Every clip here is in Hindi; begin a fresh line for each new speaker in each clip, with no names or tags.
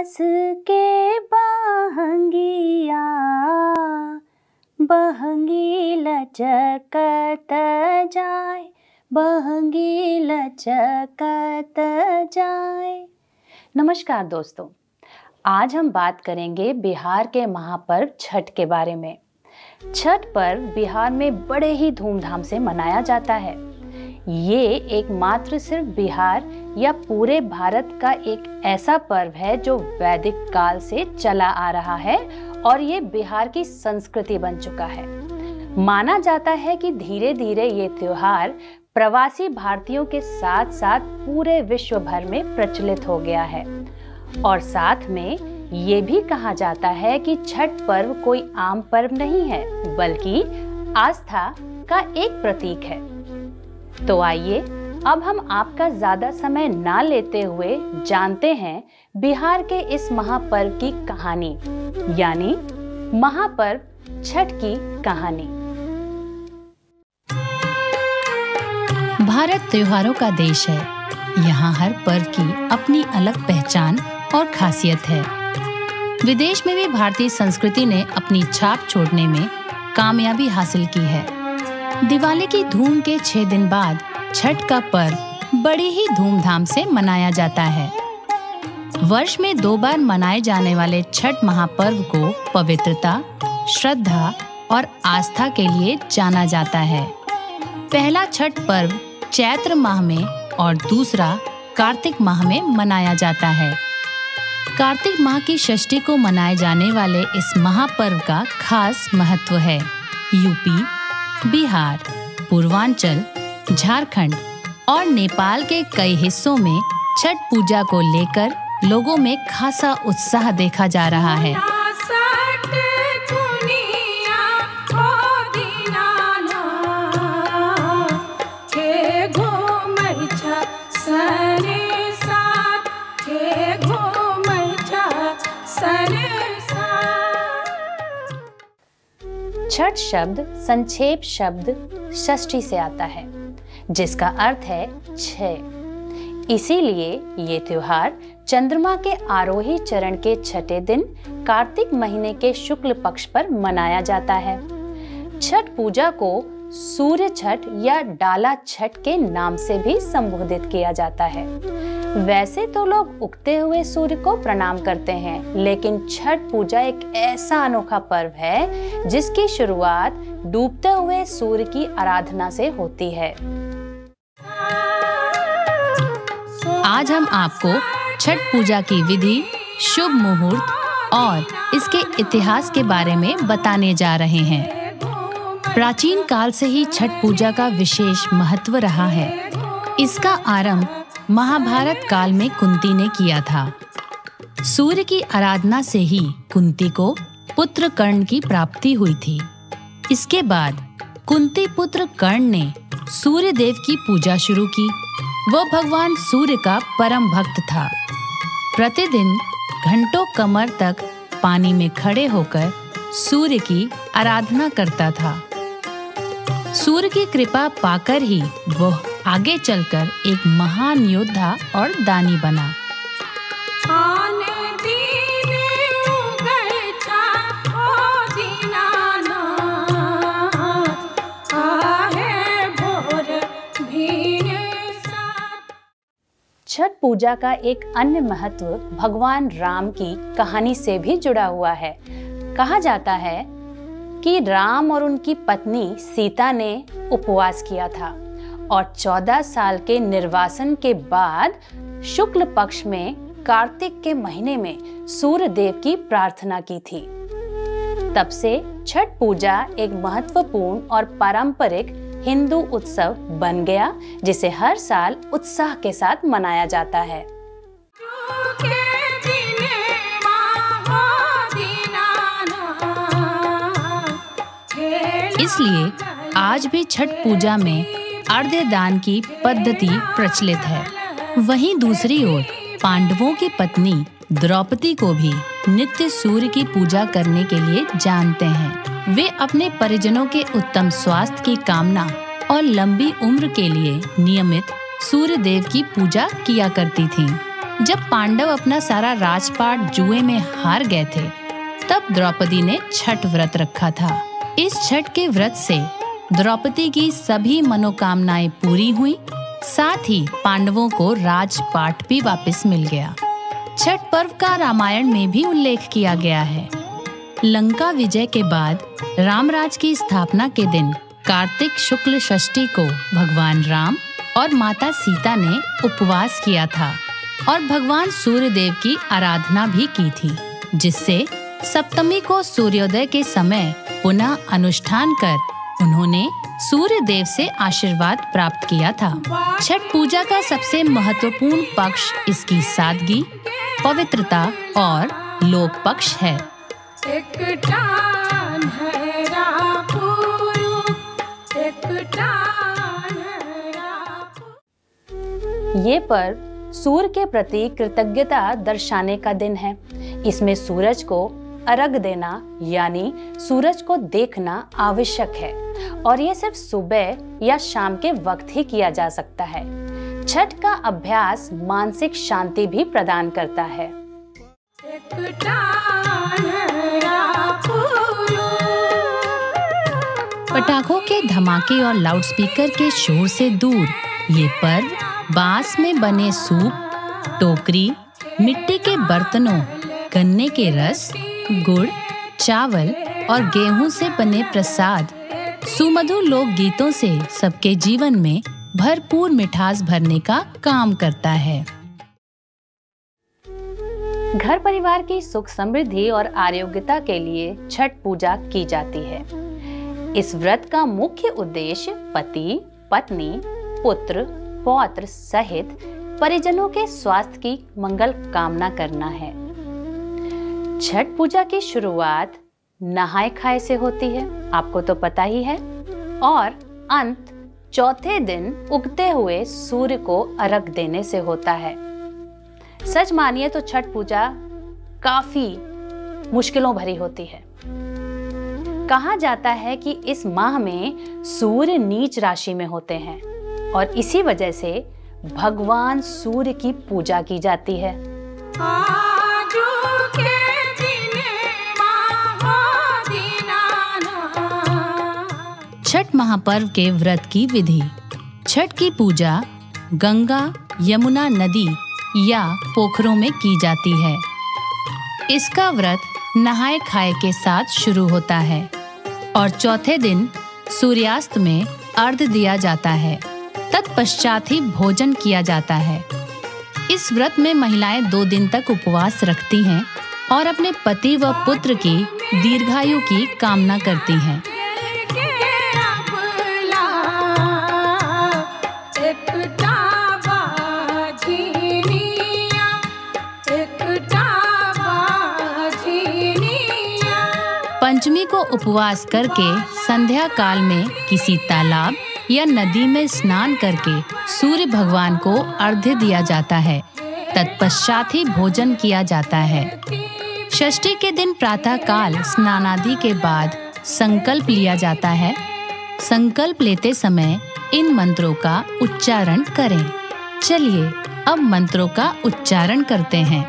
कस के बहंगिया, बहंगी लचकत जाए, बहंगी लचकत जाए। नमस्कार दोस्तों, आज हम बात करेंगे बिहार के महापर्व छठ के बारे में। छठ पर्व बिहार में बड़े ही धूमधाम से मनाया जाता है। ये एकमात्र सिर्फ बिहार या पूरे भारत का एक ऐसा पर्व है जो वैदिक काल से चला आ रहा है और ये बिहार की संस्कृति बन चुका है। माना जाता है कि धीरे धीरे ये त्योहार प्रवासी भारतीयों के साथ साथ पूरे विश्व भर में प्रचलित हो गया है। और साथ में ये भी कहा जाता है कि छठ पर्व कोई आम पर्व नहीं है, बल्कि आस्था का एक प्रतीक है। तो आइए अब हम आपका ज्यादा समय ना लेते हुए जानते हैं बिहार के इस महापर्व की कहानी, यानी महापर्व छठ की कहानी।
भारत त्योहारों का देश है। यहाँ हर पर्व की अपनी अलग पहचान और खासियत है। विदेश में भी भारतीय संस्कृति ने अपनी छाप छोड़ने में कामयाबी हासिल की है। दिवाली की धूम के 6 दिन बाद छठ का पर्व बड़ी ही धूमधाम से मनाया जाता है। वर्ष में 2 बार मनाए जाने वाले छठ महापर्व को पवित्रता, श्रद्धा और आस्था के लिए जाना जाता है। पहला छठ पर्व चैत्र माह में और दूसरा कार्तिक माह में मनाया जाता है। कार्तिक माह की षष्ठी को मनाए जाने वाले इस महापर्व का खास महत्व है। यूपी, बिहार, पूर्वांचल, झारखंड और नेपाल के कई हिस्सों में छठ पूजा को लेकर लोगों में खासा उत्साह देखा जा रहा है।
छठ शब्द संक्षेप शब्द षष्ठी से आता है, जिसका अर्थ है 6। इसीलिए ये त्योहार चंद्रमा के आरोही चरण के छठे दिन कार्तिक महीने के शुक्ल पक्ष पर मनाया जाता है। छठ पूजा को सूर्य छठ या डाला छठ के नाम से भी संबोधित किया जाता है। वैसे तो लोग उगते हुए सूर्य को प्रणाम करते हैं, लेकिन छठ पूजा एक ऐसा अनोखा पर्व है जिसकी शुरुआत डूबते हुए सूर्य की आराधना से होती है।
आज हम आपको छठ पूजा की विधि, शुभ मुहूर्त और इसके इतिहास के बारे में बताने जा रहे हैं। प्राचीन काल से ही छठ पूजा का विशेष महत्व रहा है। इसका आरंभ महाभारत काल में कुंती ने किया था। सूर्य की आराधना से ही कुंती को पुत्र कर्ण की प्राप्ति हुई थी। इसके बाद कुंती पुत्र कर्ण ने सूर्य देव की पूजा शुरू की। वह भगवान सूर्य का परम भक्त था। प्रतिदिन घंटों कमर तक पानी में खड़े होकर सूर्य की आराधना करता था। सूर्य की कृपा पाकर ही वह आगे चलकर एक महान योद्धा और दानी बना।
छठ पूजा का एक अन्य महत्व भगवान राम की कहानी से भी जुड़ा हुआ है। कहा जाता है कि राम और उनकी पत्नी सीता ने उपवास किया था और 14 साल के निर्वासन के बाद शुक्ल पक्ष में कार्तिक के महीने में सूर्य देव की प्रार्थना की थी। तब से छठ पूजा एक महत्वपूर्ण और पारंपरिक हिंदू उत्सव बन गया, जिसे हर साल उत्साह के साथ मनाया जाता है।
इसलिए आज भी छठ पूजा में अर्घ्य दान की पद्धति प्रचलित है। वहीं दूसरी ओर पांडवों की पत्नी द्रौपदी को भी नित्य सूर्य की पूजा करने के लिए जानते हैं। वे अपने परिजनों के उत्तम स्वास्थ्य की कामना और लंबी उम्र के लिए नियमित सूर्य देव की पूजा किया करती थीं। जब पांडव अपना सारा राजपाट जुए में हार गए थे, तब द्रौपदी ने छठ व्रत रखा था। इस छठ के व्रत से द्रौपदी की सभी मनोकामनाएं पूरी हुई, साथ ही पांडवों को राजपाट भी वापस मिल गया। छठ पर्व का रामायण में भी उल्लेख किया गया है। लंका विजय के बाद रामराज की स्थापना के दिन कार्तिक शुक्ल षष्ठी को भगवान राम और माता सीता ने उपवास किया था और भगवान सूर्य देव की आराधना भी की थी, जिससे सप्तमी को सूर्योदय के समय पुनः अनुष्ठान कर उन्होंने सूर्य देव से आशीर्वाद प्राप्त किया था। छठ पूजा का सबसे महत्वपूर्ण पक्ष इसकी सादगी, पवित्रता और लोक पक्ष है।
ये पर्व सूर्य के प्रति कृतज्ञता दर्शाने का दिन है। इसमें सूरज को अर्घ देना यानी सूरज को देखना आवश्यक है और ये सिर्फ सुबह या शाम के वक्त ही किया जा सकता है। छठ का अभ्यास मानसिक शांति भी प्रदान करता है।
पटाखों के धमाके और लाउडस्पीकर के शोर से दूर ये पर्व बांस में बने सूप, टोकरी, मिट्टी के बर्तनों, गन्ने के रस, गुड़, चावल और गेहूं से बने प्रसाद, सुमधुर लोक गीतों से सबके जीवन में भरपूर मिठास भरने का काम करता है।
घर परिवार की सुख समृद्धि और आरोग्यता के लिए छठ पूजा की जाती है। इस व्रत का मुख्य उद्देश्य पति, पत्नी, पुत्र, पौत्र सहित परिजनों के स्वास्थ्य की मंगल कामना करना है। छठ पूजा की शुरुआत नहाए खाए से होती है, आपको तो पता ही है, और अंत चौथे दिन उगते हुए सूर्य को अर्घ देने से होता है। सच मानिए तो छठ पूजा काफी मुश्किलों भरी होती है। कहा जाता है कि इस माह में सूर्य नीच राशि में होते हैं और इसी वजह से भगवान सूर्य की पूजा की जाती है।
छठ महापर्व के व्रत की विधि। छठ की पूजा गंगा, यमुना नदी या पोखरों में की जाती है। इसका व्रत नहाए खाए के साथ शुरू होता है और चौथे दिन सूर्यास्त में अर्घ्य दिया जाता है। तत्पश्चात ही भोजन किया जाता है। इस व्रत में महिलाएं 2 दिन तक उपवास रखती हैं और अपने पति व पुत्र की दीर्घायु की कामना करती हैं। पंचमी को उपवास करके संध्या काल में किसी तालाब या नदी में स्नान करके सूर्य भगवान को अर्घ्य दिया जाता है। तत्पश्चात ही भोजन किया जाता है। षष्ठी के दिन प्रातः काल स्नानादि के बाद संकल्प लिया जाता है। संकल्प लेते समय इन मंत्रों का उच्चारण करें। चलिए अब मंत्रों का उच्चारण करते हैं।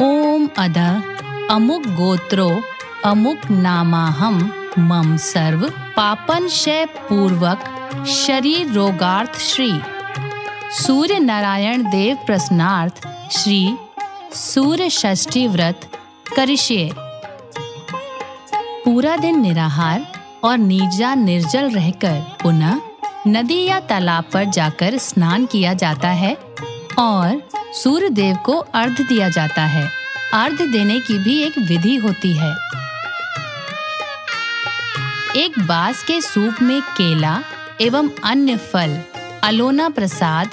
ओम अधः अमुक गोत्रो अमुक नामाहम मम सर्व पापनशय पूर्वक शरीर रोगार्थ श्री सूर्य नारायण देव प्रसन्नार्थ श्री सूर्य षष्ठी व्रत करिष्ये। पूरा दिन निराहार और निर्जा निर्जल रहकर पुनः नदी या तालाब पर जाकर स्नान किया जाता है और सूर्य देव को अर्घ्य दिया जाता है। अर्घ्य देने की भी एक विधि होती है। एक बांस के सूप में केला एवं अन्य फल, अलोना प्रसाद,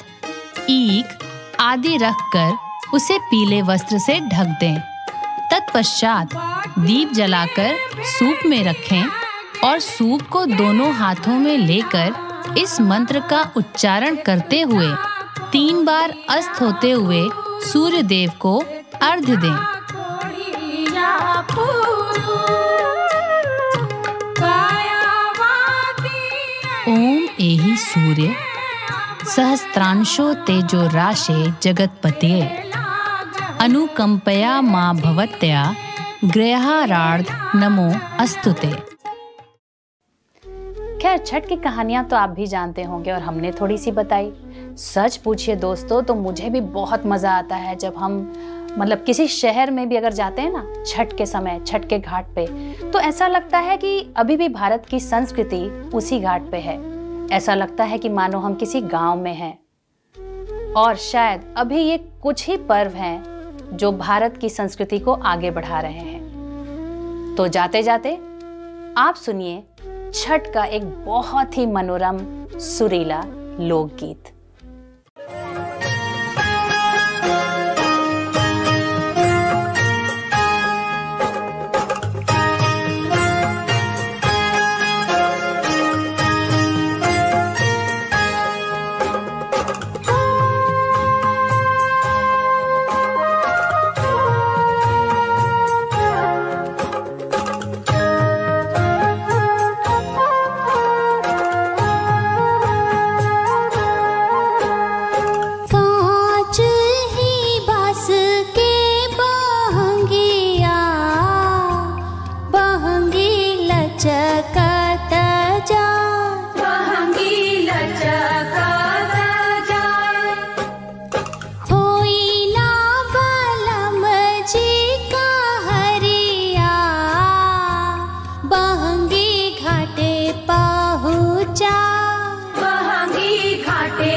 ईख आदि रखकर उसे पीले वस्त्र से ढक दें। तत्पश्चात दीप जलाकर सूप में रखें और सूप को दोनों हाथों में लेकर इस मंत्र का उच्चारण करते हुए 3 बार अस्त होते हुए सूर्य देव को अर्घ्य दें। ओम एहि सूर्य सहस्त्रांशो तेजो राशे जगतपते अनुकंपया मां भवत्या गृहारार्ध नमो अस्तुते।
खैर, छठ की कहानियां तो आप भी जानते होंगे और हमने थोड़ी सी बताई। सच पूछिए दोस्तों तो मुझे भी बहुत मजा आता है जब हम किसी शहर में भी अगर जाते हैं ना छठ के समय, छठ के घाट पे, तो ऐसा लगता है कि अभी भी भारत की संस्कृति उसी घाट पे है। ऐसा लगता है कि मानो हम किसी गांव में हैं। और शायद अभी ये कुछ ही पर्व हैं जो भारत की संस्कृति को आगे बढ़ा रहे हैं। तो जाते जाते आप सुनिए छठ का एक बहुत ही मनोरम सुरीला लोकगीत।
घाटे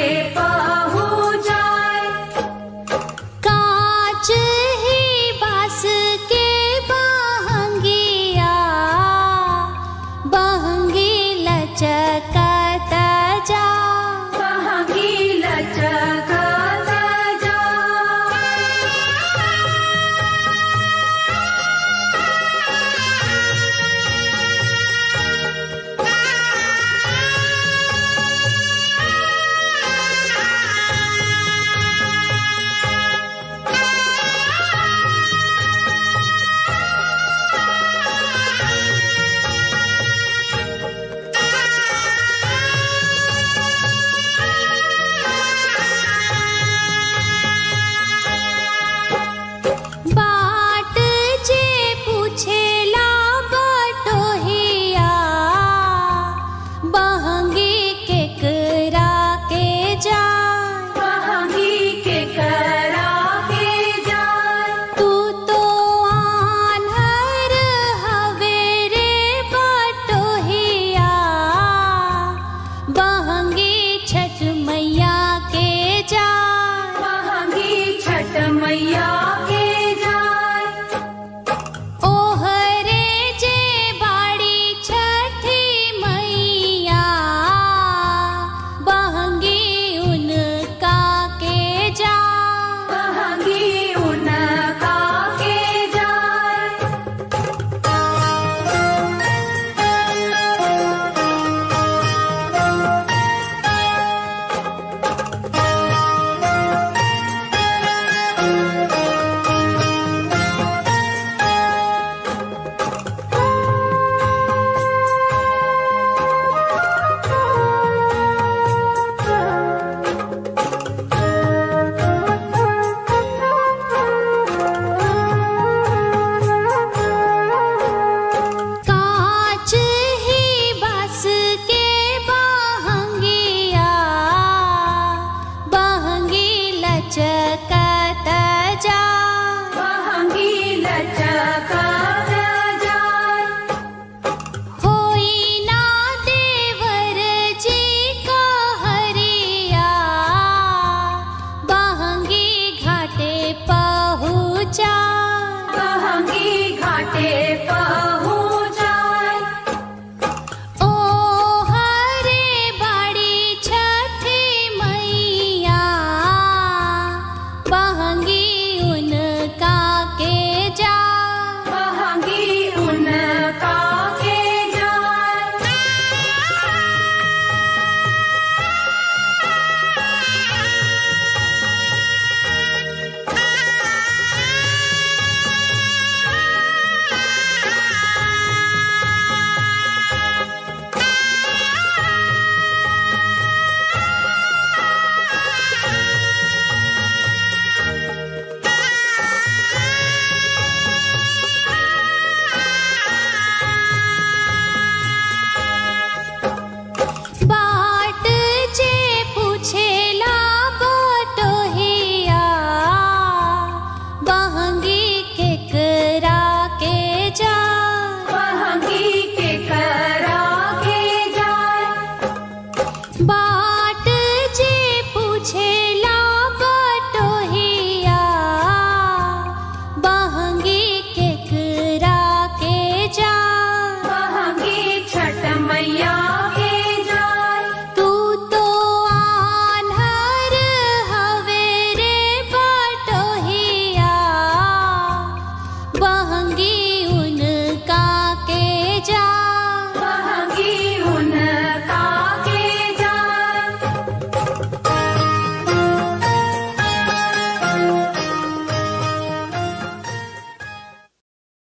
पहुँचा